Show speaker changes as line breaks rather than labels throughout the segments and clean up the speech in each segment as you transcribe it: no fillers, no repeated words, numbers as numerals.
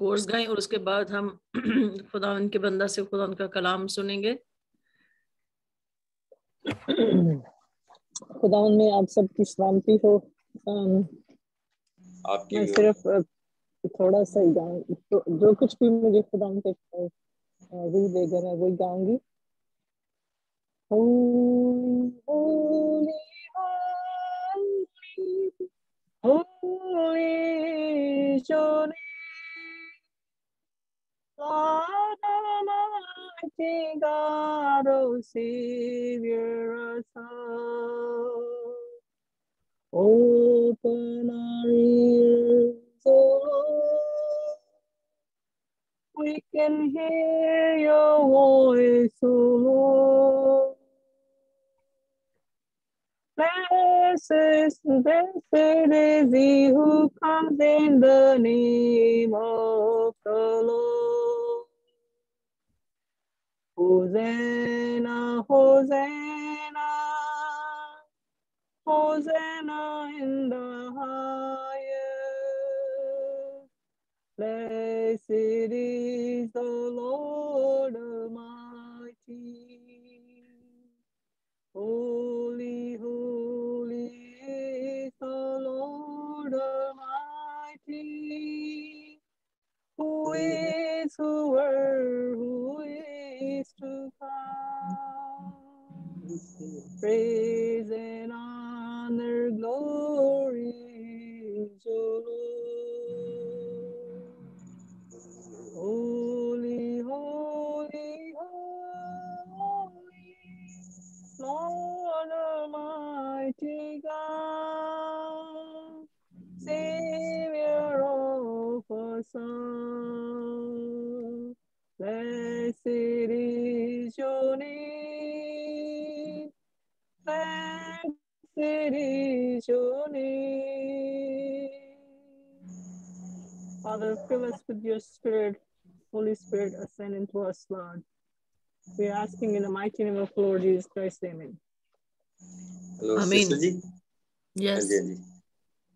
Course گائیں اور اس کے بعد ہم خدا ان کے بندہ سے خدا ان کا کلام سنیں گے.
خدا ان میں آپ سب کی سلامتی ہو. میں صرف تھوڑا سا ہی گاؤں، جو کچھ بھی مجھے خدا ان کے روح دے گا میں وہی گاؤں گی. Holy, holy, holy is your name, Lord Almighty God, oh Savior us all. Open our ears, oh Lord, we can hear your voice, oh Lord. Blessed is he who comes in the name of the Lord. Hosanna, Hosanna, Hosanna in the highest. Blessed is the Lord Almighty. Holy, holy is the Lord Almighty, who is, who were, who is to come. Praise and honor, glory is your Lord. Holy, holy, holy, Lord Almighty God, Savior of us all. Blessed is your name, blessed is your name. Father, fill us with your Spirit. Holy Spirit, ascend into us, Lord. We are asking in the mighty name of Lord Jesus Christ, amen.
Hello,
Amen.
sister ji.
Yes.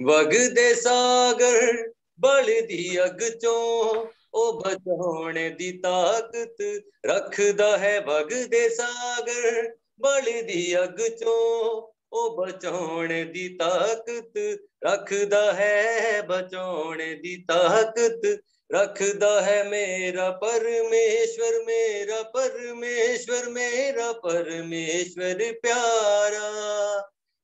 ਵਗਦੇ ਸਾਗਰ ਬਲਦੀ ਅਗ ਚੋਂ ਉਹ ਬਚਾਉਣ ਦੀ ਤਾਕਤ ਰੱਖਦਾ ਹੈ. ਵਗਦੇ ਸਾਗਰ ਬਲਦੀ ਅਗ ਚੋਂ ਉਹ ਬਚਾਉਣ ਦੀ ਤਾਕਤ ਰੱਖਦਾ ਹੈ. ਬਚਾਉਣ ਦੀ ਤਾਕਤ ਰੱਖਦਾ ਹੈ. ਮੇਰਾ ਪਰਮੇਸ਼ਵਰ, ਮੇਰਾ ਪਰਮੇਸ਼ਵਰ, ਮੇਰਾ ਪਰਮੇਸ਼ਵਰ ਪਿਆਰਾ,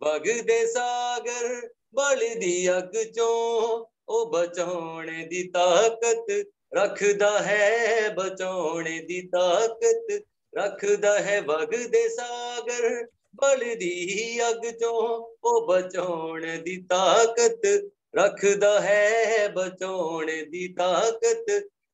ਵਗਦੇ ਸਾਗਰ ਬਲਦੀ ਅਗ ਚੋਂ ਉਹ ਬਚਾਉਣ ਦੀ ਤਾਕਤ ਰੱਖਦਾ ਹੈ. ਬਚਾਉਣ ਦੀ ਤਾਕਤ ਰੱਖਦਾ ਹੈ. ਵਗਦੇ ਸਾਗਰ ਬਲਦੀ ਅਗ ਚੋਂ ਉਹ ਬਚਾਉਣ ਦੀ ਤਾਕਤ ਰੱਖਦਾ ਹੈ. ਬਚਾਉਣ ਦੀ ਤਾਕਤ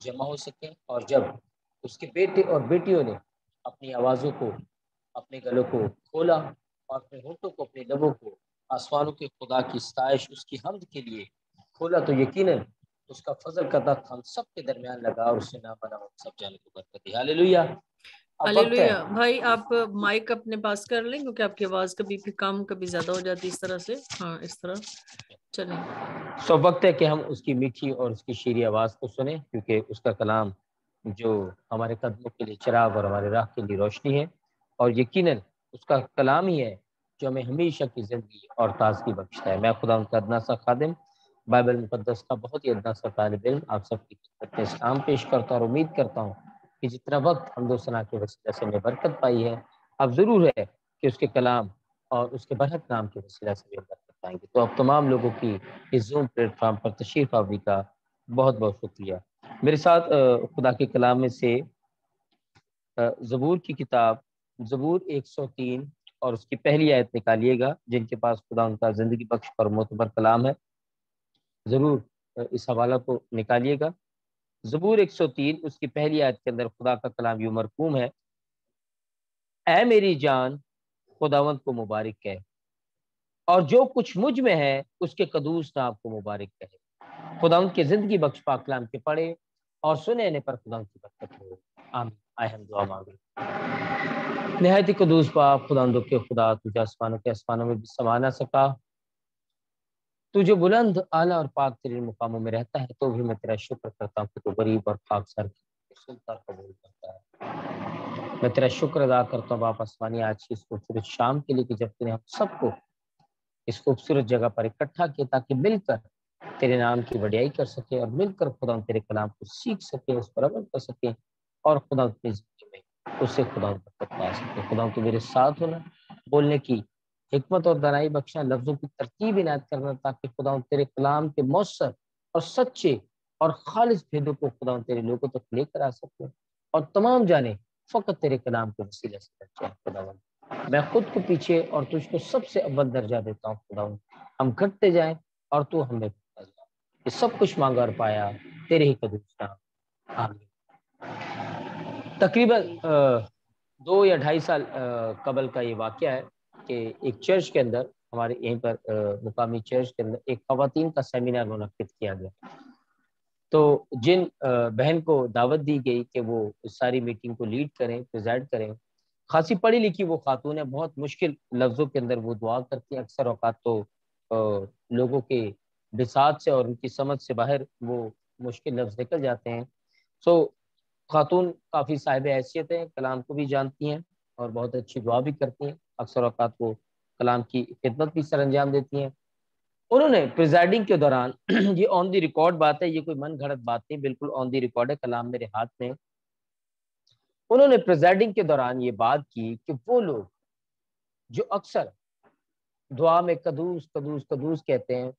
جمع ہو سکیں، اور جب اس کے بیٹے اور بیٹیوں نے اپنی آوازوں کو، اپنے گلوں کو کھولا اور اپنے ہونٹوں کو، اپنے لبوں کو آسمانوں کے خدا کی ستائش، اس کی حمد کے لیے کھولا، تو یقیناً اس کا فضل کا درخت ہم سب کے درمیان لگا اور اس سے نہ بنا ہم سب جانے کو برکت دی۔ ہاللیلویہ۔ اب وقت ہے،
ہاللیلویہ۔ بھائی آپ مائک اپنے پاس کر لیں کیونکہ آپ کی آواز کبھی بھی کم کبھی زیادہ ہو جاتی اس طرح سے۔ ہاں اس طرح چلیں۔
سو وقت ہے کہ ہم اس کی میٹھی اور اس کی شیریں آواز کو سنیں، کیونکہ اس کا کلام جو ہمارے قدموں کے لیے چراغ اور ہمارے راہ کے لیے روشنی ہے، اور یقیناً اس کا کلام ہی ہے جو ہمیں ہمیشہ کی زندگی اور تازگی بخشتا ہے۔ میں خدا ان کا ادنا سا خادم، بائبل مقدس کا بہت ہی ادنا سا طالب علم، آپ سب کی خدمت میں سلام پیش کرتا ہوں اور امید کرتا ہوں کہ جتنا وقت حمد و ثنا کے وسیلہ سے میں برکت پائی ہے، اب ضرور ہے کہ اس کے کلام اور اس کے برحق نام کے وسیلہ سے بھی برکت پائیں گے۔ تو اب تمام لوگوں کی اس زوم پلیٹ فارم پر تشریف آوری کا بہت بہت شکریہ۔ میرے ساتھ خدا کے کلام میں سے زبور کی کتاب زبور 103 اور اس کی پہلی آیت نکالیے گا۔ جن کے پاس خدا ان کا زندگی بخش اور معتبر کلام ہے ضرور اس حوالہ کو نکالیے گا۔ زبور 103 اس کی پہلی آیت کے اندر خدا کا کلام یوں مرقوم ہے: اے میری جان خداوند کو مبارک کہے، اور جو کچھ مجھ میں ہے اس کے قدوس نام کو مبارک کہے۔ خداوند کی زندگی بخش پاک کلام کے پڑھے اور سننے پر خداوند کی برکت ہو۔ آمین۔ آئے ہم دعا مانگیں۔ نہایت ہی قدوس پاک خداوندوں کے خدا، تجھے آسمانوں کے آسمانوں میں بھی سما نہ سکا، تو جو بلند اعلیٰ اور پاک ترین مقاموں میں رہتا ہے، تو بھی میں تیرا شکر کرتا ہوں کہ تو غریب اور خاکسار سنتا اور قبول کرتا ہے۔ میں تیرا شکر ادا کرتا ہوں باپ آسمانی آج کی اس خوبصورت شام کے لیے کہ جب تینے ہم سب کو اس خوبصورت جگہ پر اکٹھا کیا تاکہ مل کر تیرے نام کی وڈیائی کر سکے اور مل کر خدا تیرے کلام کو سیکھ سکے، اس پر عمل کر سکے اور خدا اپنی زندگی میں اس سے خدا برکت پا سکے۔ خدا تو میرے ساتھ ہونا، بولنے کی حکمت اور دانائی بخشنا، لفظوں کی ترتیب عنایت کرنا تاکہ خدا تیرے کلام کے مؤثر اور سچے اور خالص بھیدوں کو خدا تیرے لوگوں تک لے کر آ سکے اور تمام جانے فقط تیرے کلام کے وسیلے سے بچے۔ خدا میں خود کو پیچھے اور تجھ کو سب سے اول درجہ دیتا ہوں خدا، ہم گھٹتے جائیں اور تو ہمیں بڑھتا جائے۔ یہ سب کچھ مانگا اور پایا تیرے ہی قدوس نام، آمین۔ تقریباً 2 یا 2.5 سال قبل کا یہ واقعہ ہے کہ ایک چرچ کے اندر، ہمارے یہیں پر مقامی چرچ کے اندر ایک خواتین کا سیمینار منعقد کیا گیا۔ تو جن بہن کو دعوت دی گئی کہ وہ اس ساری میٹنگ کو لیڈ کریں، پریزائڈ کریں، خاصی پڑھی لکھی وہ خاتون ہے، بہت مشکل لفظوں کے اندر وہ دعا کرتی ہیں، اکثر اوقات تو لوگوں کے بساط سے اور ان کی سمجھ سے باہر وہ مشکل لفظ نکل جاتے ہیں۔ سو خاتون کافی صاحب حیثیت ہیں، کلام کو بھی جانتی ہیں اور بہت اچھی دعا بھی کرتی ہیں، اکثر اوقات وہ کلام کی خدمت بھی سر انجام دیتی ہیں۔ انہوں نے پریزائڈنگ کے دوران یہ آن دی ریکارڈ بات ہے، یہ کوئی من گھڑت بات نہیں، بالکل آن دی ریکارڈ ہے، کلام میرے ہاتھ میں۔ انہوں نے پریزائڈنگ کے دوران یہ بات کی کہ وہ لوگ جو اکثر دعا میں قدوس قدوس قدوس کہتے ہیں،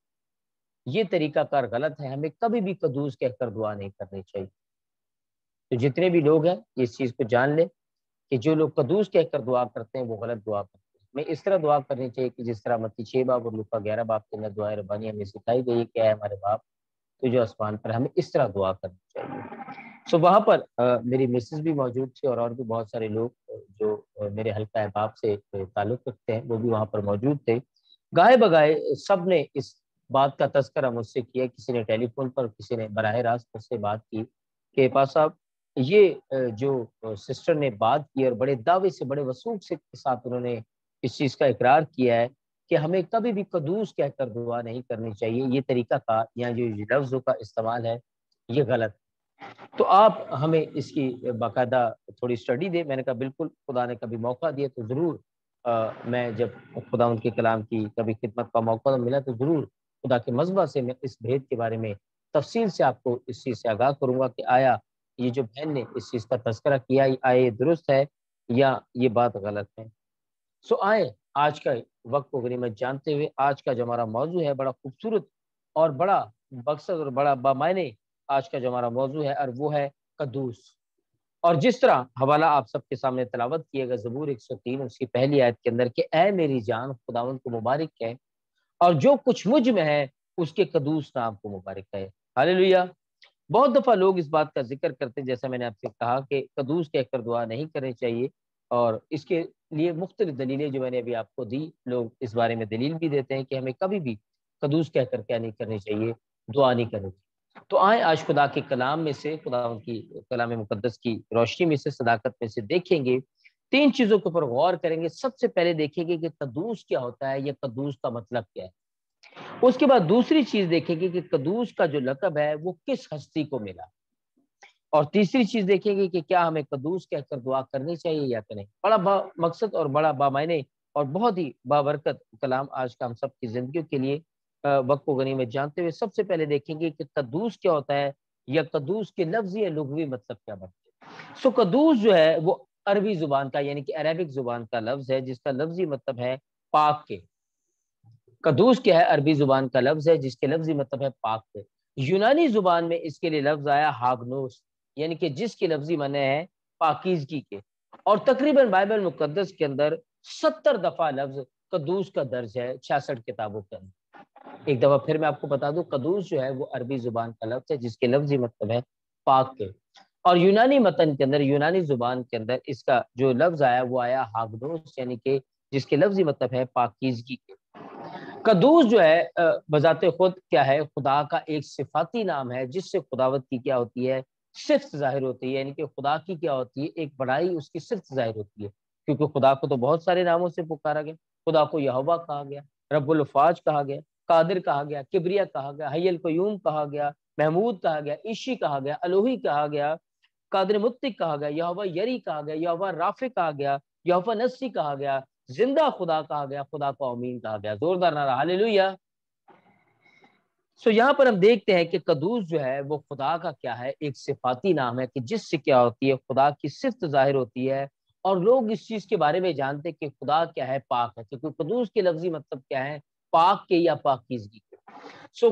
یہ طریقہ کار غلط ہے، ہمیں کبھی بھی قدوس کہہ کر دعا نہیں کرنی چاہیے۔ تو جتنے بھی لوگ ہیں اس چیز کو جان لیں کہ جو لوگ قدوس کہہ کر دعا کرتے ہیں وہ غلط دعا کرتے ہیں۔ میں اس طرح دعا کرنی چاہیے کہ جس طرح متی 6 باب اور لوکا 11 باب کے اندر دعائے ربانی ہمیں سکھائی گئی ہے کہ اے ہمارے باپ تو جو آسمان پر، ہمیں اس طرح دعا کرنی چاہیے۔ سو وہاں پر میری مسز بھی موجود تھی اور بھی بہت سارے لوگ جو میرے حلقہ احباب سے تعلق رکھتے ہیں وہ بھی وہاں پر موجود تھے۔ گائے بگائے سب نے اس بات کا تذکرہ مجھ سے کیا، کسی نے ٹیلی فون پر، کسی نے براہ راست مجھ سے بات کی کہ پاس صاحب یہ جو سسٹر نے بات کی اور بڑے دعوے سے، بڑے وثوق سے کے ساتھ انہوں نے اس چیز کا اقرار کیا ہے کہ ہمیں کبھی بھی قدوس کہہ کر دعا نہیں کرنی چاہیے، یہ طریقہ کا یا جو لفظوں کا استعمال ہے یہ غلط ہے۔ تو آپ ہمیں اس کی باقاعدہ تھوڑی اسٹڈی دیں۔ میں نے کہا بالکل، خدا نے کبھی موقع دیا تو ضرور میں جب خدا ان کے کلام کی کبھی خدمت کا موقع ملا تو ضرور خدا کے مذبح سے میں اس بھید کے بارے میں تفصیل سے آپ کو اس چیز سے آگاہ کروں گا کہ آیا یہ جو بہن نے اس چیز کا تذکرہ کیا آیا یہ درست ہے یا یہ بات غلط ہے۔ سو آئیں آج کا وقت کو غنیمت جانتے ہوئے، آج کا جو ہمارا موضوع ہے بڑا خوبصورت اور بڑا مقصد اور بڑا بامعنی آج کا جو ہمارا موضوع ہے اور وہ ہے قدوس۔ اور جس طرح حوالہ آپ سب کے سامنے تلاوت کیے گا زبور 103 اس کی پہلی آیت کے اندر کہ اے میری جان خداوند کو مبارک کہے اور جو کچھ مجھ میں ہے اس کے قدوس نام کو مبارک کہے۔ ہاللیلویہ۔ بہت دفعہ لوگ اس بات کا ذکر کرتے ہیں، جیسا میں نے آپ سے کہا کہ قدوس کہہ کر دعا نہیں کرنی چاہیے، اور اس کے لیے مختلف دلیلیں جو میں نے ابھی آپ کو دی، لوگ اس بارے میں دلیل بھی دیتے ہیں کہ ہمیں کبھی بھی قدوس کہہ کر کیا نہیں کرنی چاہیے، دعا نہیں کرنی چاہیے۔ تو آئیں آج خدا کے کلام میں سے، خدا کی کلام مقدس کی روشنی میں سے، صداقت میں سے دیکھیں گے، 3 چیزوں کے اوپر غور کریں گے۔ سب سے پہلے دیکھیں گے کہ قدوس کیا ہوتا ہے، یا قدوس کا مطلب کیا ہے۔ اس کے بعد دوسری چیز دیکھیں گے کہ قدوس کا جو لقب ہے وہ کس ہستی کو ملا، اور تیسری چیز دیکھیں گے کہ کیا ہمیں قدوس کہہ کر دعا کرنی چاہیے یا کہ نہیں۔ بڑا مقصد اور بڑا بامعنی اور بہت ہی بابرکت کلام آج کا ہم سب کی زندگیوں کے لیے وقت و غنیمت جانتے ہوئے سب سے پہلے دیکھیں گے کہ قدوس کیا ہوتا ہے، یا قدوس کے لفظی یا لغوی مطلب کیا بنتے ہیں۔ قدوس جو ہے وہ عربی زبان کا، یعنی کہ عربک زبان کا لفظ ہے، جس کا لفظی مطلب ہے پاک کے۔ قدوس کیا ہے؟ عربی زبان کا لفظ ہے جس کے لفظی مطلب ہے پاک کے۔ یونانی زبان میں اس کے لیے لفظ آیا ہاگنوس، یعنی کہ جس کی لفظی معنی ہے پاکیزگی کے، اور تقریباً بائبل مقدس کے اندر 70 دفعہ لفظ قدوس کا درج ہے 66 کتابوں کے اندر۔ ایک دفعہ پھر میں آپ کو بتا دوں، قدوس جو ہے وہ عربی زبان کا لفظ ہے جس کے لفظی مطلب ہے پاک کے، اور یونانی متن کے اندر، یونانی زبان کے اندر اس کا جو لفظ آیا وہ آیا ہاگنوس، یعنی کہ جس کے لفظی مطلب ہے پاکیزگی کے۔ قدوس جو ہے بذات خود کیا ہے؟ خدا کا ایک صفاتی نام ہے، جس سے خداوت کی کیا ہوتی ہے؟ صفت ظاہر ہوتی ہے، یعنی کہ خدا کی کیا ہوتی ہے؟ ایک بڑائی، اس کی صفت ظاہر ہوتی ہے، کیونکہ خدا کو تو بہت سارے ناموں سے پکارا گیا۔ خدا کو یہوہ کہا گیا، رب الفاج کہا گیا، قادر کہا گیا، کبریا کہا گیا، حی القیوم کہا گیا، محمود کہا گیا، عیشی کہا گیا، الوہی کہا گیا، قادر مطلق کہا گیا، یہوہ یری کہا گیا، یہوہ رافع کہا گیا، یہوہ نسی کہا گیا، زندہ خدا کہا گیا، خدا کو امین کہا گیا۔ زوردار نعرہ ہاللیلویہ۔ یہاں پر ہم دیکھتے ہیں کہ قدوس جو ہے وہ خدا کا کیا ہے؟ ایک صفاتی نام ہے کہ جس سے کیا ہوتی ہے؟ خدا کی صفت ظاہر ہوتی ہے، اور لوگ اس چیز کے بارے میں جانتے ہیں کہ خدا کیا ہے؟ پاک ہے، کیونکہ قدوس کے لفظی مطلب کیا ہے؟ پاک کے یا پاکیزگی کے۔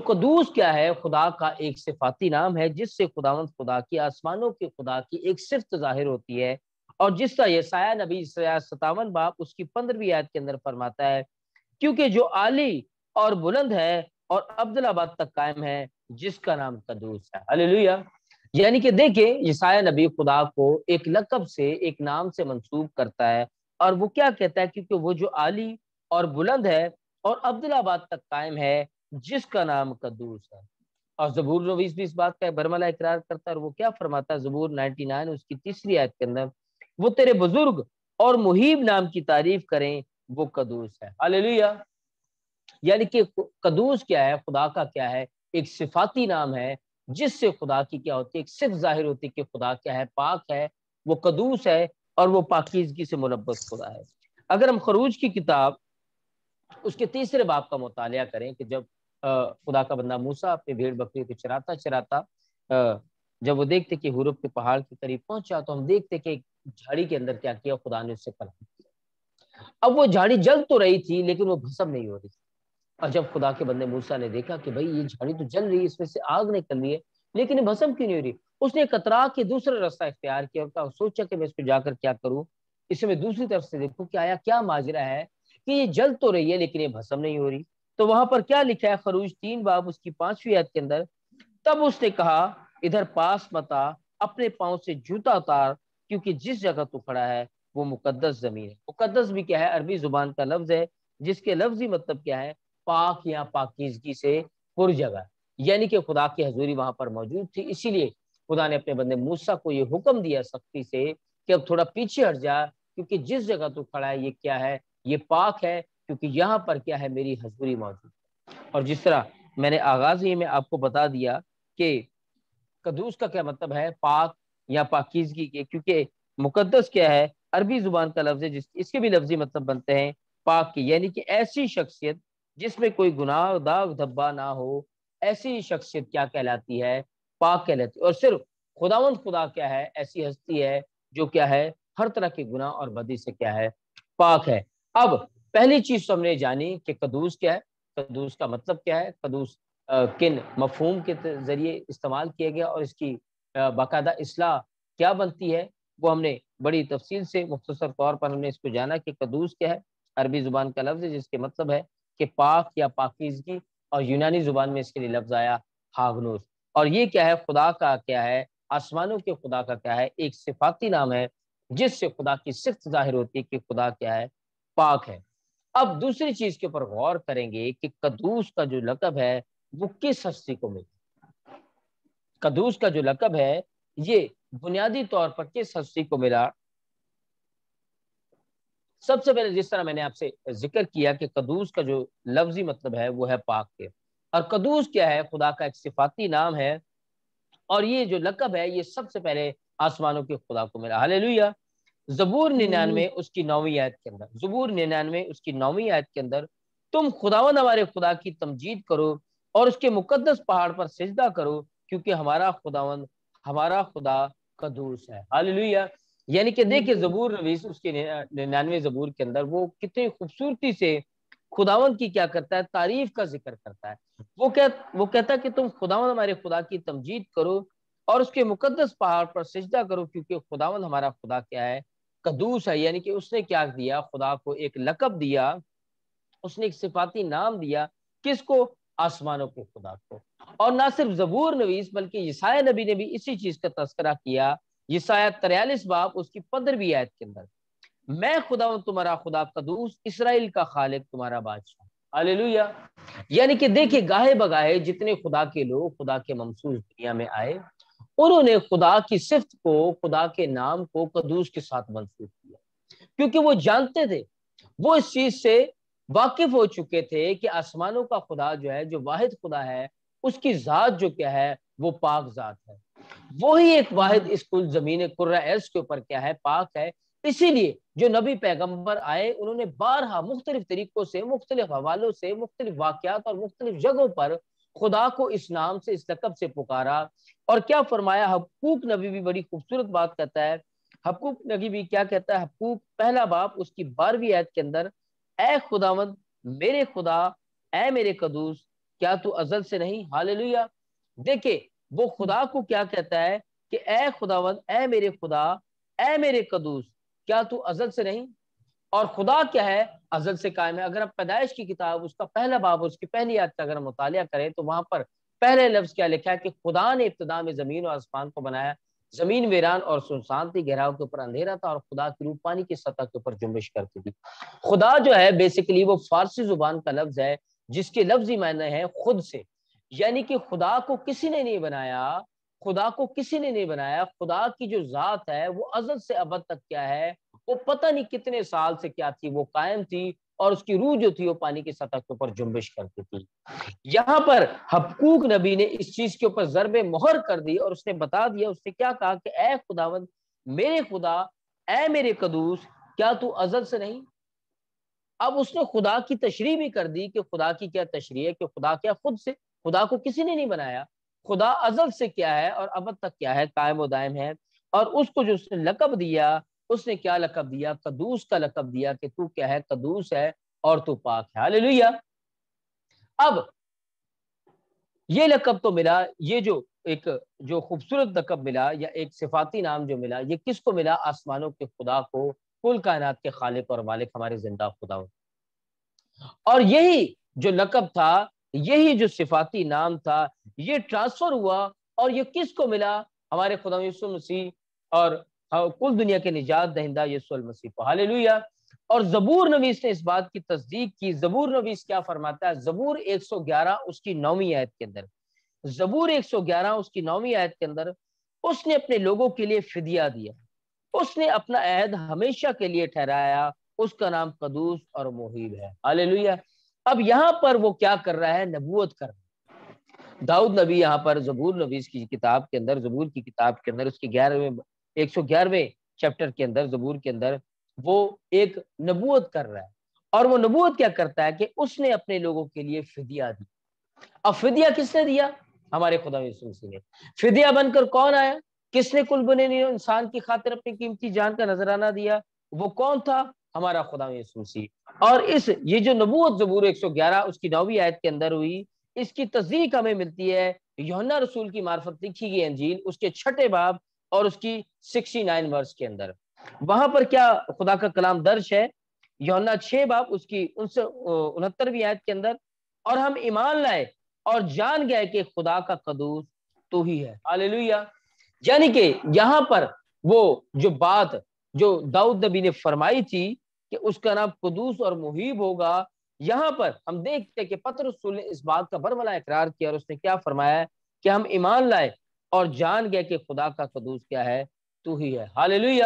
قدوس کیا ہے؟ خدا کا ایک صفاتی نام ہے جس سے خداوند خدا کی، آسمانوں کے خدا کی ایک صفت ظاہر ہوتی ہے، اور جس کا یسایہ نبی 57 باب اس کی 15ویں آیت کے اندر فرماتا ہے، کیونکہ جو عالی اور بلند ہے اور ابدالآباد تک قائم ہے، جس کا نام قدوس ہے۔ ہاللیلویہ۔ یعنی کہ دیکھیں، یسایہ نبی خدا کو ایک لقب سے، ایک نام سے منسوب کرتا ہے، اور وہ کیا کہتا ہے؟ کیونکہ وہ جو عالی اور بلند ہے اور ابدالآباد تک قائم ہے، جس کا نام قدوس ہے۔ اور زبور نویس بھی اس بات کا برملا اقرار کرتا ہے، اور وہ کیا فرماتا ہے؟ زبور 99 اس کی 3 آیت کے اندر، وہ تیرے بزرگ اور مہیب نام کی تعریف کریں، وہ قدوس ہے۔ ہاللیلویہ۔ یعنی کہ قدوس کیا ہے؟ خدا کا کیا ہے؟ ایک صفاتی نام ہے جس سے خدا کی کیا ہوتی ہے؟ ایک صفت ظاہر ہوتی ہے کہ خدا کیا ہے؟ پاک ہے، وہ قدوس ہے، اور وہ پاکیزگی سے ملبس خدا ہے۔ اگر ہم خروج کی کتاب اس کے 3 باب کا مطالعہ کریں کہ جب خدا کا بندہ موسیٰ اپنی بھیڑ بکری کو چراتا جب وہ دیکھتے کہ حورب کے پہاڑ کے قریب پہنچا، تو ہم دیکھتے کہ ایک جھاڑی کے اندر کیا کیا؟ خدا نے اس سے کلام کیا۔ اب وہ جھاڑی جل تو رہی تھی لیکن وہ بھسم نہیں ہو رہی تھی، اور جب خدا کے بندے موسیٰ نے دیکھا کہ بھئی یہ جھاڑی تو جل رہی ہے، اس میں سے آگ نکل رہی ہے، لیکن یہ بھسم کیوں نہیں ہو رہی، اس نے قطرا کے دوسرا راستہ اختیار کیا، اور سوچا کہ میں اس پہ جا کر کیا کروں، اسے میں دوسری طرف سے دیکھوں کہ آیا کیا ماجرا ہے کہ یہ جل تو رہی ہے لیکن یہ بھسم نہیں ہو رہی۔ تو وہاں پر کیا لکھا ہے؟ خروج 3 باب اس کی 5ویں آیت کے اندر، تب اس نے کہا ادھر پاس مت آ، اپنے پاؤں سے جوتا اتار، کیونکہ جس جگہ تو کھڑا ہے وہ مقدس زمین ہے۔ مقدس بھی کیا ہے؟ عربی زبان کا لفظ ہے جس کے لفظی مطلب کیا ہے؟ پاک یا پاکیزگی سے پر جگہ، یعنی کہ خدا کی حضوری وہاں پر موجود تھی۔ اسی لیے خدا نے اپنے بندے موسیٰ کو یہ حکم دیا سختی سے کہ اب تھوڑا پیچھے ہٹ جا، کیونکہ جس جگہ تو کھڑا ہے یہ کیا ہے؟ یہ پاک ہے، کیونکہ یہاں پر کیا ہے؟ میری حضوری موجود ہے۔ اور جس طرح میں نے آغاز ہی میں آپ کو بتا دیا کہ قدوس کا کیا مطلب ہے؟ پاک یا پاکیزگی کے، کیونکہ مقدس کیا ہے؟ عربی زبان کا لفظ ہے اس کے بھی لفظی مطلب بنتے ہیں پاک کی، یعنی کہ ایسی شخصیت جس میں کوئی گناہ داغ دھبا نہ ہو، ایسی شخصیت کیا کہلاتی ہے؟ پاک کہلاتی ہے۔ اور صرف خداوند خدا کیا ہے؟ ایسی ہستی ہے جو کیا ہے؟ ہر طرح کے گناہ اور بدی سے کیا ہے؟ پاک ہے۔ اب پہلی چیز تو ہم نے جانی کہ قدوس کیا ہے، قدوس کا مطلب کیا ہے، قدوس کن مفہوم کے ذریعے استعمال کیا گیا، اور اس کی باقاعدہ اصلاح کیا بنتی ہے، وہ ہم نے بڑی تفصیل سے مختصر طور پر ہم نے اس کو جانا کہ قدوس کیا ہے۔ عربی زبان کا لفظ ہے جس کے مطلب ہے کہ پاک یا پاکیزگی، اور یونانی زبان میں اس کے لیے لفظ آیا ہاگنوس۔ اور یہ کیا ہے؟ خدا کا کیا ہے؟ آسمانوں کے خدا کا کیا ہے؟ ایک صفاتی نام ہے جس سے خدا کی صفت ظاہر ہوتی ہے کہ خدا کیا ہے؟ پاک ہے۔ اب دوسری چیز کے اوپر غور کریں گے کہ قدوس کا جو لقب ہے وہ کس ہستی کو ملا؟ قدوس کا جو لقب ہے یہ بنیادی طور پر کس ہستی کو ملا؟ سب سے پہلے جس طرح میں نے آپ سے ذکر کیا کہ قدوس کا جو لفظی مطلب ہے وہ ہے پاک کے، اور قدوس کیا ہے؟ خدا کا ایک صفاتی نام ہے، اور یہ جو لقب ہے یہ سب سے پہلے آسمانوں کے خدا کو ملا۔ ہاللیلویہ۔ زبور 99 اس کی 9ویں آیت کے اندر، زبور 99 اس کی 9ویں آیت کے اندر، تم خداوند ہمارے خدا کی تمجید کرو اور اس کے مقدس پہاڑ پر سجدہ کرو کیونکہ ہمارا خداوند، ہمارا خدا قدوس ہے۔ ہاللیلویہ۔ یعنی کہ دیکھیں زبور نویس اس کے 99 زبور کے اندر وہ کتنی خوبصورتی سے خداوند کی کیا کرتا ہے؟ تعریف کا ذکر کرتا ہے۔ وہ کہتا ہے کہ تم خداوند ہمارے خدا کی تمجید کرو اور اس کے مقدس پہاڑ پر سجدہ کرو کیونکہ خداوند ہمارا خدا کیا ہے؟ قدوس ہے۔ یعنی کہ اس نے کیا دیا؟ خدا کو ایک لقب دیا، اس نے ایک صفاتی نام دیا، کس کو؟ آسمانوں کے خدا کو۔ اور نہ صرف زبور نویس بلکہ یسایہ نبی نے بھی اسی چیز کا تذکرہ کیا، یسایہ 43 باب اس کی 15ویں آیت کے اندر، میں خداوند تمہارا خدا قدوس، اسرائیل کا خالق تمہارا بادشاہ۔ ہاللیلویہ۔ یعنی کہ دیکھیں گاہے بگاہے جتنے خدا کے لوگ خدا کے ممسوس دنیا میں آئے انہوں نے خدا کی صفت کو، خدا کے نام کو قدوس کے ساتھ منسوب کیا، کیونکہ وہ جانتے تھے، وہ اس چیز سے واقف ہو چکے تھے کہ آسمانوں کا خدا جو ہے، جو واحد خدا ہے، اس کی ذات جو کیا ہے؟ وہ پاک ذات ہے، وہی ایک واحد اس کل زمین کرہ ارض کے اوپر کیا ہے؟ پاک ہے۔ اسی لیے جو نبی پیغمبر آئے انہوں نے بارہا مختلف طریقوں سے، مختلف حوالوں سے، مختلف واقعات اور مختلف جگہوں پر خدا کو اس نام سے، اس لقب سے پکارا۔ اور کیا فرمایا؟ حبقوق نبی بھی بڑی خوبصورت بات کہتا ہے، حبقوق نبی بھی کیا کہتا ہے؟ حبقوق پہلا باب اس کی 12ویں آیت کے اندر، اے خداوند میرے خدا، اے میرے قدوس، کیا تو ازل سے نہیں؟ ہاللیلویہ۔ دیکھیں وہ خدا کو کیا کہتا ہے کہ اے خداوند، اے میرے خدا، اے میرے قدوس، کیا تو ازل سے نہیں؟ اور خدا کیا ہے؟ ازل سے قائم ہے۔ اگر آپ پیدائش کی کتاب اس کا پہلا باب اس کی پہلی آیت کا اگر ہم مطالعہ کریں تو وہاں پر پہلے لفظ کیا لکھا ہے کہ خدا نے ابتدا میں زمین اور آسمان کو بنایا، زمین ویران اور سنسان تھی، گہراؤں کے اوپر اندھیرا تھا اور خدا کی روح پانی کی سطح کے اوپر جنبش کرتی تھی۔ خدا جو ہے بیسیکلی وہ فارسی زبان کا لفظ ہے جس کے لفظی معنی ہے خود سے، یعنی کہ خدا کو کسی نے نہیں بنایا، خدا کو کسی نے نہیں بنایا، خدا کی جو ذات ہے وہ ازل سے ابد تک کیا ہے؟ وہ پتہ نہیں کتنے سال سے کیا تھی، وہ قائم تھی، اور اس کی روح جو تھی وہ پانی کی سطح کے اوپر جنبش کرتی تھی۔ یہاں پر حبقوق نبی نے اس چیز کے اوپر ضرب مہر کر دی اور اس نے بتا دیا، اس نے کیا کہا کہ اے خداوند میرے خدا، اے میرے قدوس، کیا تو ازل سے نہیں؟ اب اس نے خدا کی تشریح بھی کر دی کہ خدا کی کیا تشریح ہے کہ خدا کیا خود سے، خدا کو کسی نے نہیں بنایا، خدا ازل سے کیا ہے اور ابد تک کیا ہے؟ قائم و دائم ہے۔ اور اس کو جو اس نے لقب دیا، اس نے کیا لقب دیا؟ قدوس کا لقب دیا کہ تو کیا ہے؟ قدوس ہے اور تو پاک ہے۔ ہاللیلویہ۔ اب یہ لقب تو ملا، یہ جو خوبصورت لقب ملا یا ایک صفاتی نام جو ملا، یہ کس کو ملا؟ آسمانوں کے خدا کو، کل کائنات کے خالق اور مالک، ہمارے زندہ خدا۔ اور یہی جو لقب تھا، یہی جو صفاتی نام تھا، یہ ٹرانسفر ہوا اور یہ کس کو ملا؟ ہمارے خدا یسوع مسیح اور کل دنیا کے نجات دہندہ یسوع المسیح کو۔ ہاللیلویہ۔ اور زبور نویس نے اس بات کی تصدیق کی۔ زبور نویس کیا فرماتا ہے؟ زبور 111 اس کی 9ویں آیت کے اندر، زبور 111 اس کی 9ویں آیت کے اندر، اس نے اپنے لوگوں کے لیے فدیہ دیا، اس نے اپنا عہد ہمیشہ کے لیے ٹھہرایا، اس کا نام قدوس اور محیب ہے۔ ہاللیلویہ۔ اب یہاں پر وہ کیا کر رہا ہے؟ نبوت کر رہا ہے۔ داؤد نبی یہاں پر زبور نویس کی کتاب کے اندر، زبور کی کتاب کے اندر اس کی 111ویں چیپٹر کے اندر، زبور کے اندر وہ ایک نبوت کر رہا ہے، اور وہ نبوت کیا کرتا ہے کہ اس نے اپنے لوگوں کے لیے فدیہ دی۔ اب فدیہ کس نے دیا؟ ہمارے خدا یسوع مسیح نے۔ فدیہ بن کر کون آیا؟ کس نے کل بنے انسان کی خاطر اپنی قیمتی جان کا نذرانہ دیا؟ وہ کون تھا؟ ہمارا خدا یسوع مسیح۔ اور یہ جو نبوت زبور 111 اس کی 9ویں آیت کے اندر ہوئی، اس کی تصدیق ہمیں ملتی ہے یوحنا رسول کی معرفت لکھی گئی انجیل اس کے 6 باب اور اس کی 69 ورس کے اندر۔ وہاں پر کیا خدا کا کلام درج ہے؟ یوحنا 6 باب اس کی 69ویں آیت کے اندر، اور ہم ایمان لائے اور جان گئے کہ خدا کا قدوس تو ہی ہے. ہاللیلویہ. یعنی کہ یہاں پر وہ جو بات جو داؤد نبی نے فرمائی تھی کہ اس کا نام قدوس اور محیب ہوگا، یہاں پر ہم دیکھتے کہ پطرس رسول نے اس بات کا برملا اقرار کیا، اور اس نے کیا فرمایا کہ ہم ایمان لائے اور جان گئے کہ خدا کا قدوس کیا ہے؟ تو ہی ہے. ہاللیلویہ.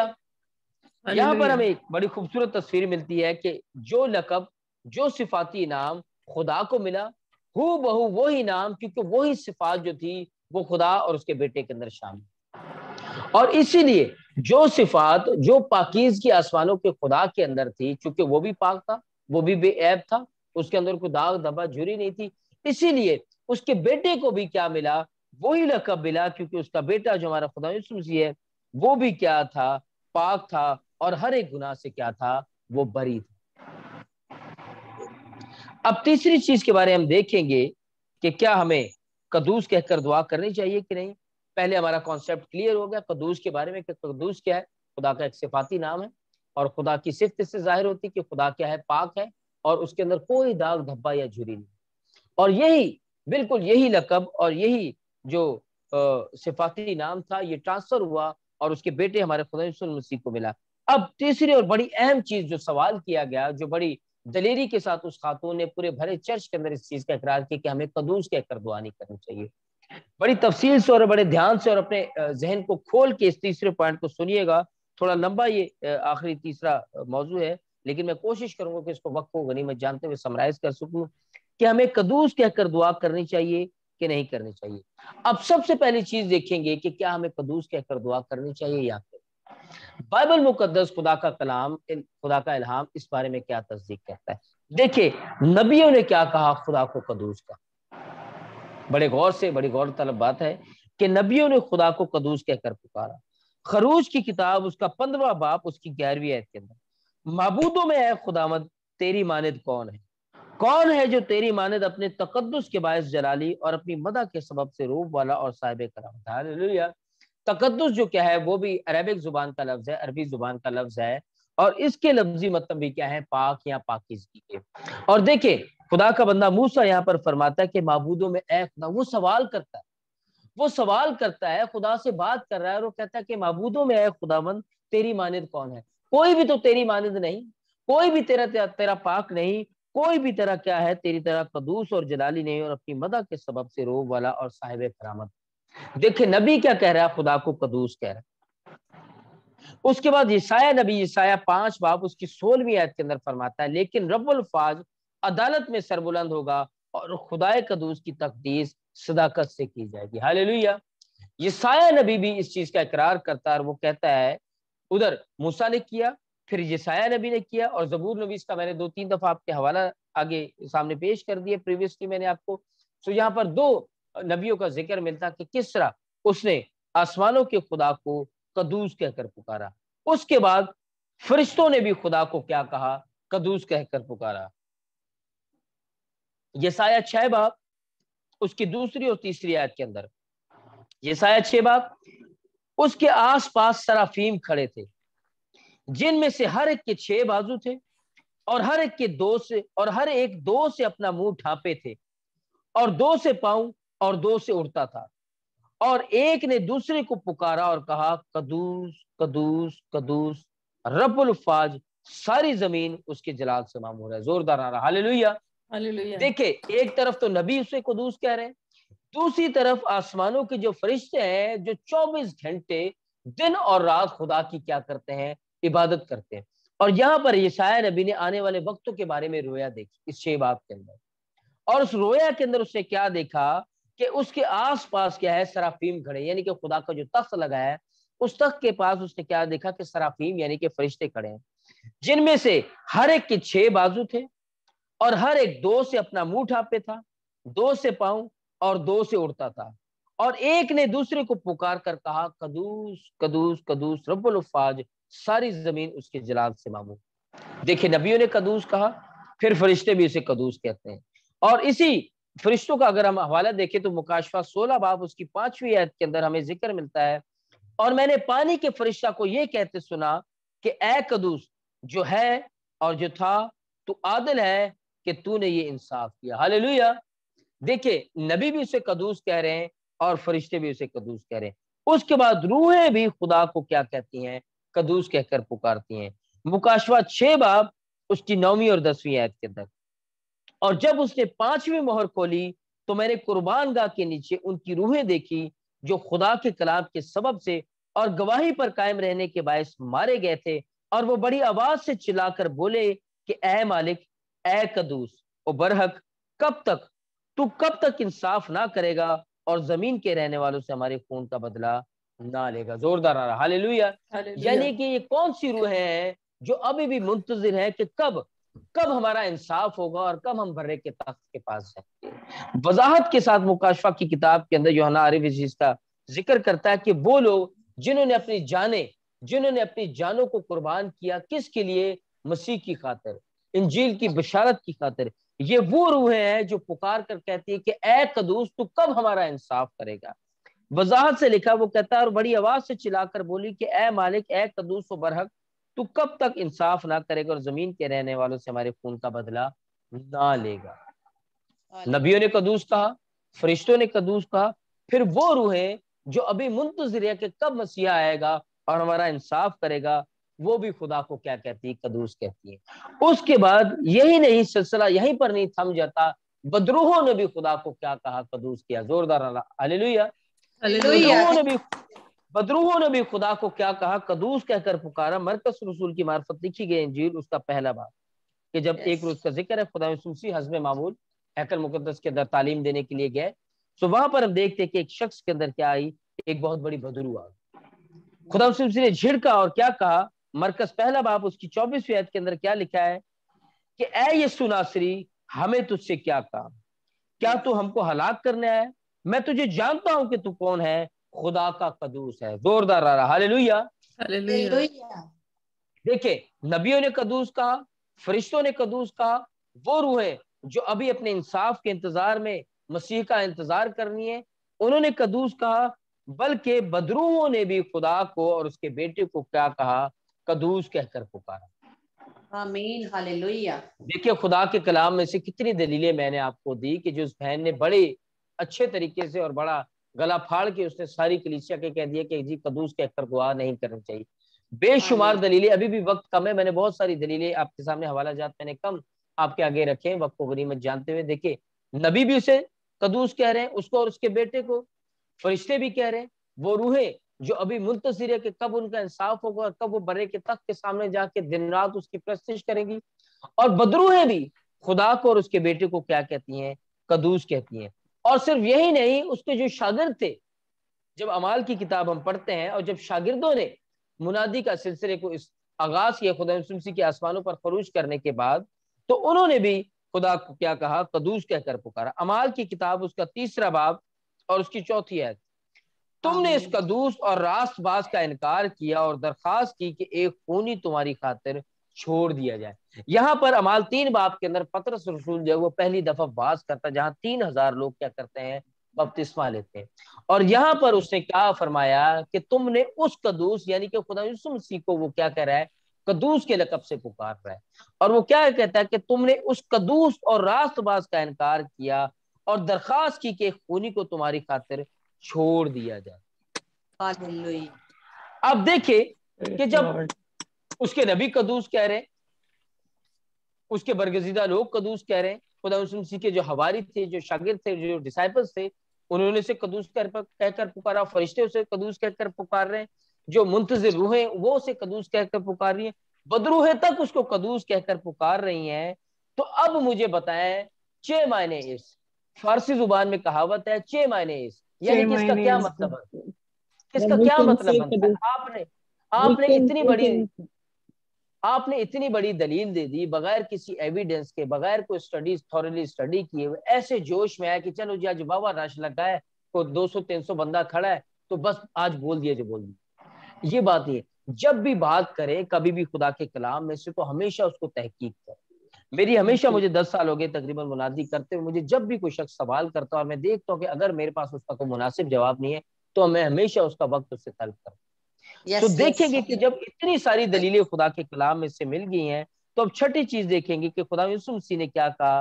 یہاں پر ہمیں ایک بڑی خوبصورت تصویر ملتی ہے کہ جو لقب، جو صفاتی نام خدا کو ملا، ہو بہو وہی نام، کیونکہ وہی صفات جو تھی وہ خدا اور اس کے بیٹے کے اندر شامل. اور اسی لیے جو صفات، جو پاکیزگی آسمانوں کے خدا کے اندر تھی، چونکہ وہ بھی پاک تھا، وہ بھی بے عیب تھا، اس کے اندر کوئی داغ دھبا جھری نہیں تھی، اسی لیے اس کے بیٹے کو بھی کیا ملا؟ وہی لقب ملا، کیونکہ اس کا بیٹا جو ہمارا خدا یسوع مسیح ہے وہ بھی کیا تھا؟ پاک تھا، اور ہر ایک گناہ سے کیا تھا؟ وہ بری تھا. اب تیسری چیز کے بارے ہم دیکھیں گے کہ کیا ہمیں قدوس کہہ کر دعا کرنی چاہیے کہ نہیں. پہلے ہمارا کانسیپٹ کلیئر ہو گیا قدوس کے بارے میں کہ قدوس کیا ہے. خدا کا ایک صفاتی نام ہے، اور خدا کی صفت اس سے ظاہر ہوتی کہ خدا کیا ہے؟ پاک ہے، اور اس کے اندر کوئی داغ دھبا یا جھری نہیں. اور یہی بالکل یہی لقب اور یہی جو صفاتی نام تھا یہ ٹرانسفر ہوا اور اس کے بیٹے ہمارے خدا یسوع مسیح کو ملا. اب تیسری اور بڑی اہم چیز جو سوال کیا گیا، جو بڑی دلیری کے ساتھ اس خاتون نے پورے بھرے چرچ کے اندر اس چیز کا اقرار کیا کہ ہمیں قدوس کہہ کر دعا نہیں کرنی چاہیے. بڑی تفصیل سے اور بڑے دھیان سے اور اپنے ذہن کو کھول کے اس تیسرے پوائنٹ کو سنیے گا. تھوڑا لمبا یہ آخری تیسرا موضوع ہے، لیکن میں کوشش کروں گا کہ اس کو وقت کو غنیمت جانتے ہوئے سمرائز کر سکوں کہ ہمیں قدوس کہہ کر دعا کرنی چاہیے کہ نہیں کرنی چاہیے. اب سب سے پہلی چیز دیکھیں گے کہ کیا ہمیں قدوس کہہ کر دعا کرنی چاہیے یا پھر بائبل مقدس خدا کا کلام، خدا کا الہام اس بارے میں کیا تصدیق کرتا ہے. دیکھیں نبیوں نے کیا کہا خدا کو قدوس کا. بڑے غور سے بڑی غور طلب بات ہے کہ نبیوں نے خدا کو قدوس کہہ کر پکارا. خروج کی کتاب اس کا 15واں باب اس کی 11ویں آیت کے اندر، معبودوں میں اے خداوند تیری مانند کون ہے؟ کون ہے جو تیری مانند اپنے تقدس کے باعث جلالی اور اپنی مدح کے سبب سے روب والا اور صاحب کرامت. ہاللیلویہ. تقدس جو کیا ہے وہ بھی عربک زبان کا لفظ ہے، عربی زبان کا لفظ ہے، اور اس کے لفظی مطلب بھی کیا ہے؟ پاک یا پاکیزگی کے. اور دیکھیں خدا کا بندہ موسیٰ یہاں پر فرماتا ہے کہ معبودوں میں اے خدا. وہ سوال کرتا ہے خدا سے بات کر رہا ہے، اور وہ کہتا ہے کہ معبودوں میں اے خداوند تیری مانند کون ہے؟ کوئی بھی تو تیری مانند نہیں، کوئی بھی تیرا پاک نہیں، کوئی بھی طرح کیا ہے تیری طرح قدوس اور جلالی نہیں، اور اپنی مدح کے سبب سے روب والا اور صاحب کرامت. دیکھیں نبی کیا کہہ رہا ہے؟ خدا کو قدوس کہہ رہا ہے. اس کے بعد یسایہ نبی، یسایہ 5 باب اس کی 16ویں آیت کے اندر فرماتا ہے لیکن رب الفاظ عدالت میں سربلند ہوگا اور خدائے قدوس کی تقدیس صداقت سے کی جائے گی. ہاللیلویہ. یسایہ نبی بھی اس چیز کا اقرار کرتا ہے، اور وہ کہتا ہے ادھر موسیٰ نے کیا، پھر یسایہ نبی نے کیا، اور زبور نبی اس کا میں نے 2-3 دفعہ آپ کے حوالہ آگے سامنے پیش کر دیا پریویسلی میں نے آپ کو. سو یہاں پر 2 نبیوں کا ذکر ملتا کہ کس طرح اس نے آسمانوں کے خدا کو قدوس کہہ کر پکارا. اس کے بعد فرشتوں نے بھی خدا کو کیا کہا؟ قدوس کہہ کر پکارا. یسایہ 6 باب اس کی 2 اور 3 آیت کے اندر، یسایہ 6 باب، اس کے آس پاس سرافیم کھڑے تھے جن میں سے ہر ایک کے 6 بازو تھے، اور ہر ایک کے 2 سے، اور ہر ایک 2 سے اپنا منہ ڈھانپے تھے، اور 2 سے پاؤں اور 2 سے اڑتا تھا. اور ایک نے دوسرے کو پکارا اور کہا قدوس قدوس قدوس رب الفاظ، ساری زمین اس کے جلال سے معمور ہے. زوردار نعرہ ہاللیلویہ.
ہاللیلویہ.
دیکھیں ایک طرف تو نبی اسے قدوس کہہ رہے ہیں، دوسری طرف آسمانوں کے جو فرشتے ہیں جو 24 گھنٹے دن اور رات خدا کی کیا کرتے ہیں؟ عبادت کرتے ہیں. اور یہاں پر یسایہ نبی نے آنے والے وقتوں کے بارے میں رویا دیکھی اس 6 باب کے اندر، اور اس رویا کے اندر اس نے کیا دیکھا کہ اس کے آس پاس کیا ہے؟ سرافیم کھڑے، یعنی کہ خدا کا جو تخت لگا ہے اس تخت کے پاس اس نے کیا دیکھا کہ سرافیم یعنی کہ فرشتے کھڑے ہیں، جن میں سے ہر ایک کے 6 بازو تھے، اور ہر ایک 2 سے اپنا منہ ڈھانپے تھا، 2 سے پاؤں اور 2 سے اڑتا تھا. اور ایک نے دوسرے کو پکار کر کہا قدوس قدوس قدوس رب الفاظ، ساری زمین اس کے جلال سے معمور. دیکھیں نبیوں نے قدوس کہا، پھر فرشتے بھی اسے قدوس کہتے ہیں. اور اسی فرشتوں کا اگر ہم حوالہ دیکھیں تو مکاشفہ 16 باب اس کی 5ویں آیت کے اندر ہمیں ذکر ملتا ہے، اور میں نے پانی کے فرشتہ کو یہ کہتے سنا کہ اے قدوس جو ہے اور جو تھا، تو عادل ہے کہ تو نے یہ انصاف کیا. ہاللیلویہ. دیکھیں نبی بھی اسے قدوس کہہ رہے ہیں، اور فرشتے بھی اسے قدوس کہہ رہے ہیں. اس کے بعد روحیں بھی خدا کو کیا کہتی ہیں؟ قدوس کہہ کر پکارتی ہیں. مکاشفہ 6 باب اس کی 9ویں اور 10ویں آیت کے اندر. اور جب اس نے 5ویں مہر کھولی تو میں نے قربان گاہ کے نیچے ان کی روحیں دیکھی جو خدا کے کلام کے سبب سے اور گواہی پر قائم رہنے کے باعث مارے گئے تھے، اور وہ بڑی آواز سے چلا کر بولے کہ اے مالک، اے قدوس و برحق، کب تک انصاف نہ کرے گا اور زمین کے رہنے والوں سے ہمارے خون کا بدلہ نہ لے گا. زوردار آ رہا ہاللیلویہ. یعنی کہ یہ کون سی روحیں ہیں جو ابھی بھی منتظر ہے کہ کب ہمارا انصاف ہوگا اور کب ہم برے کے تخت کے پاس جائیں گے. وضاحت کے ساتھ مکاشفہ کی کتاب کے اندر یوحنا عارف اس چیز کا ذکر کرتا ہے کہ وہ لوگ جنہوں نے اپنی جانوں کو قربان کیا، کس کے لیے؟ مسیح کی خاطر، انجیل کی بشارت کی خاطر. یہ وہ روحیں ہیں جو پکار کر کہتی ہے کہ اے قدوس، تو کب ہمارا انصاف کرے گا. وضاحت سے لکھا، وہ کہتا ہے اور بڑی آواز سے چلا کر بولی کہ اے مالک، اے قدوس و برحق، تو کب تک انصاف نہ کرے گا اور زمین کے رہنے والوں سے ہمارے خون کا بدلہ نہ لے گا. نبیوں نے قدوس کہا، فرشتوں نے قدوس کہا، پھر وہ روحیں جو ابھی منتظر ہے کہ کب مسیح آئے گا اور ہمارا انصاف کرے گا، وہ بھی خدا کو کیا کہتی ہے؟ قدوس کہتی ہے. اس کے بعد یہی نہیں، سلسلہ یہیں پر نہیں تھم جاتا، بدروحوں نے بھی خدا کو کیا کہا؟ قدوس کیا. زوردار ہاللیلویہ. بدروحوں نے بھی خدا کو کیا کہا؟ قدوس کہہ کر پکارا. مرکز رسول کی معرفت لکھی گئی انجیل اس کا پہلا باب کہ جب ایک روز کا ذکر ہے، خدا یسوع مسیح حسب معمول ہیکل مقدس کے اندر تعلیم دینے کے لیے گئے، تو وہاں پر ہم دیکھتے کہ ایک شخص کے اندر کیا آئی؟ ایک بہت بڑی بدرو آ گئی. خدا یسوع مسیح نے جھڑکا اور کیا کہا؟ مرکز پہلا باب اس کی 24ویں آیت کے اندر کیا لکھا ہے کہ اے یسوع ناصری، ہمیں تجھ سے کیا کام؟ کیا تو ہم کو ہلاک کرنے آیا؟ میں تجھے جانتا ہوں کہ تو کون ہے، خدا کا قدوس ہے. زوردار رہا ہاللیلویہ. دیکھیں، نبیوں نے قدوس کہا، فرشتوں نے قدوس کہا. وہ روحیں جو ابھی اپنے انصاف کے انتظار میں مسیح کا انتظار کرنی ہے، انہوں نے قدوس کہا. بلکہ بدروحوں نے بھی خدا کو اور اس کے بیٹے کو کیا کہا؟ قدوس کہہ کر پکارا.
آمین ہاللیلویہ.
دیکھیں، خدا کے کلام میں سے کتنی دلیلیں میں نے آپ کو دی کہ جو اس بہن نے بڑے اچھے طریقے سے اور بڑا گلا پھاڑ کے اس نے ساری کلیسیا کے کہہ دیا کہ جی قدوس کہہ کر دعا نہیں کرنی چاہیے. بے شمار دلیلیں، ابھی بھی وقت کم ہے، میں نے بہت ساری دلیلیں آپ کے سامنے، حوالہ جات میں نے کم آپ کے آگے رکھے ہیں وقت کو غنیمت جانتے ہوئے. دیکھیں، نبی بھی اسے قدوس کہہ رہے ہیں، اس کو اور اس کے بیٹے کو. فرشتے بھی کہہ رہے ہیں. وہ روحیں جو ابھی منتظر ہے کہ کب ان کا انصاف ہوگا اور کب وہ برے کے تخت کے سامنے جا کے دن رات اس کی پرستش کریں گی. اور بدروحیں بھی خدا کو اور اس کے بیٹے کو کیا کہتی ہیں؟ قدوس کہتی ہیں. اور صرف یہی نہیں، اس کے جو شاگرد تھے، جب اعمال کی کتاب ہم پڑھتے ہیں، اور جب شاگردوں نے منادی کا سلسلے کو اس آغاز کیا خدا یسوع مسیح کے آسمانوں پر خروج کرنے کے بعد، تو انہوں نے بھی خدا کو کیا کہا؟ قدوس کہہ کر پکارا. اعمال کی کتاب اس کا 3 باب اور اس کی 4 آیت. تم نے اس قدوس اور راست باز کا انکار کیا اور درخواست کی کہ ایک خونی تمہاری خاطر چھوڑ دیا جائے. یہاں پر اعمال 3 باب کے اندر پطرس رسول جو ہے وہ پہلی دفعہ باز کرتا ہے، جہاں 3000 لوگ کیا کرتے ہیں؟ بپتسمہ لیتے ہیں. اور یہاں پر اس نے کیا فرمایا کہ تم نے اس قدوس، یعنی کہ خدا یسوع مسیح کو وہ کیا کہہ رہا ہے؟ قدوس کے لقب سے پکار رہا ہے. اور وہ کیا کہتا ہے کہ تم نے اس قدوس اور راست باز کا انکار کیا اور درخواست کی کہ خونی کو تمہاری خاطر چھوڑ دیا جائے. اب دیکھیں کہ جب اس کے نبی قدوس کہہ رہے ہیں، اس کے برگزیدہ لوگ قدوس کہہ رہے ہیں، خدا یسوع مسیح کے جو حواری تھے، جو شاگرد تھے، جو ڈسائپلز تھے، انہوں نے اسے قدوس کہہ کر پکارا. فرشتے اسے قدوس کہہ کر پکار رہے ہیں. جو منتظر روحیں وہ اسے قدوس کہہ کر پکار رہی ہیں. بدروحیں تک اس کو قدوس کہہ کر پکار رہی ہیں. تو اب مجھے بتائیں، چے معنی اس فارسی زبان میں کہاوت ہے، چے معنی اس، یعنی کہ اس کا کیا مطلب ہے؟ اس کا کیا مطلب بنتا ہے؟ آپ نے اتنی بڑی دلیل دے دی بغیر کسی ایویڈنس کے، بغیر کوئی اسٹڈیز تھورلی اسٹڈی کیے ہوئے، ایسے جوش میں آیا کہ چلو جی آج بابا رش لگا ہے، کوئی 200-300 بندہ کھڑا ہے تو بس آج بول دیا جو بول دیا. یہ بات ہے. جب بھی بات کرے کبھی بھی خدا کے کلام میں سے، تو ہمیشہ اس کو تحقیق کرے. میری ہمیشہ، مجھے 10 سال ہو گئے تقریباً منادی کرتے ہوئے، مجھے جب بھی کوئی شخص سوال کرتا اور میں دیکھتا ہوں کہ اگر میرے پاس اس کا کوئی مناسب جواب نہیں ہے، تو میں ہمیشہ اس کا وقت اس سے طلب کروں. تو دیکھیں گے کہ جب اتنی ساری دلیلیں خدا کے کلام میں سے مل گئی ہیں، تو اب چھٹی چیز دیکھیں گے کہ خدا یسوع مسیح نے کیا کہا